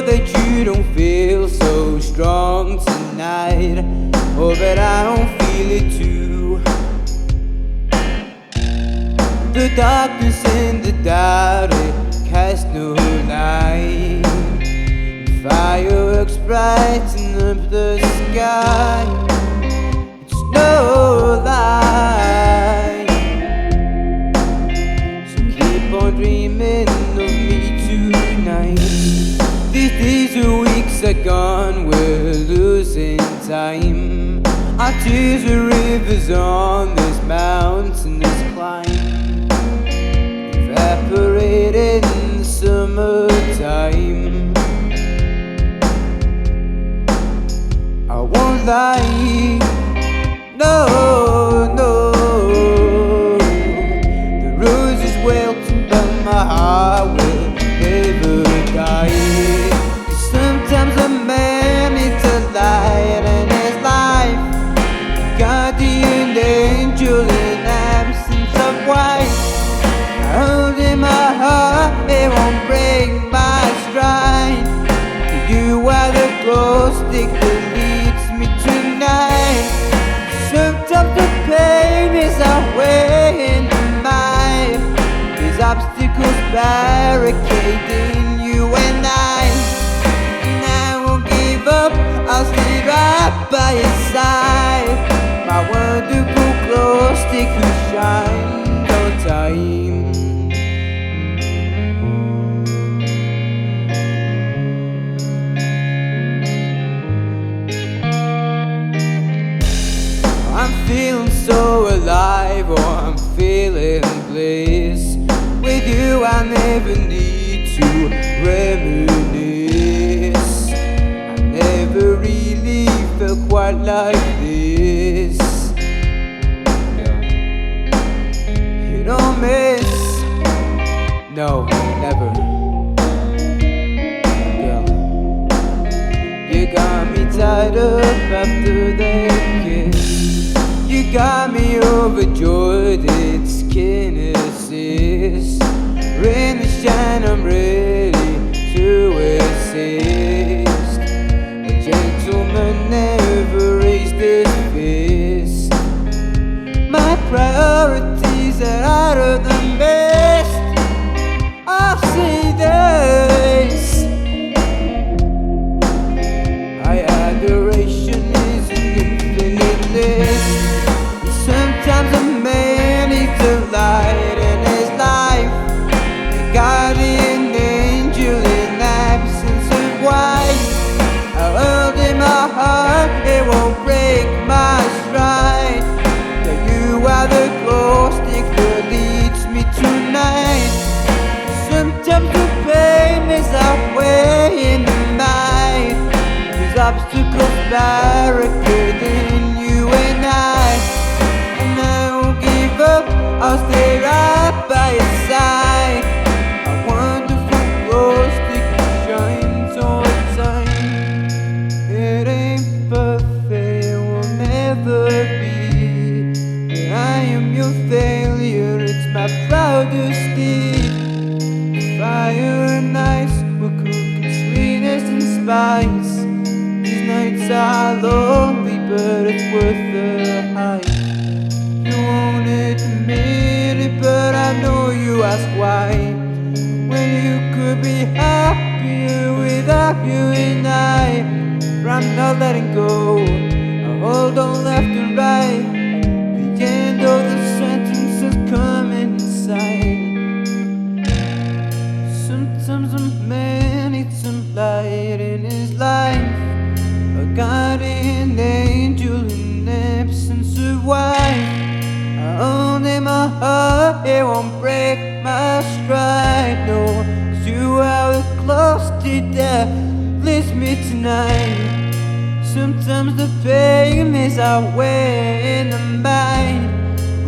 that you don't feel so strong tonight, oh, but I don't feel it too. The darkness and the doubt, it casts no light. Fireworks brighten up the sky. It's no lie. So keep on dreaming of me tonight. These days and weeks are gone, we're losing time. Our tears are rivers on this mountainous climb, evaporated in the summertime. I won't lie, no, no. The roses wilted, but my heart will never die. 'Cause sometimes a man needs a light in his life, guardian angel in absence of wife. I hold in my heart, it won't break my stride. You are the glowstick that leads me tonight. Sometimes the pain is outweighing the mind. These obstacles barricading you and I. And I won't give up, I'll stay right by your side. My wonderful glowstick who shines all the time. I'm feeling so alive, oh, I'm feeling bliss. With you I never need to reminisce. I never really felt quite like this. You don't miss, no, never. Girl, you got me tied up after that kiss. You got me overjoyed, it's kinesis. Rain or shine, I'm ready to assist. A gentleman never raised his fist. My priorities are out of the best. I'll say this, my adoration is an infinite list. Sometimes a man needs a light in his life, a guardian angel in absence of wife. I hold in my heart, it won't break my stride. That you are the glowstick that leads me tonight. Sometimes the pain is outweighing the mind. These obstacles barricading you and I. I'll stay right by your side. A wonderful glowstick shines all the time. It ain't perfect, it will never be, but I am your failure, it's my proudest deed. Fire and ice will cook in sweetness and spice. These nights are lonely, but it's worth the hype. You won't admit it, but I know you ask why. When you could be happier without you and I. But I'm not letting go, I hold on left and right. The end of the sentence is coming inside. Sometimes a man needs some light in his life, a guardian angel in absence of wife. I own in my heart, it won't break my stride, no. 'Cause you are the glowstick that leads me tonight. Sometimes the pain is outweighing the mind.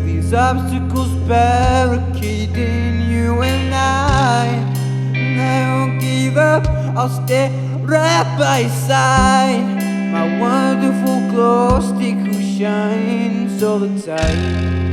These obstacles barricading you and I. And I won't give up, I'll stay right by your side. My wonderful glowstick who shines all the time.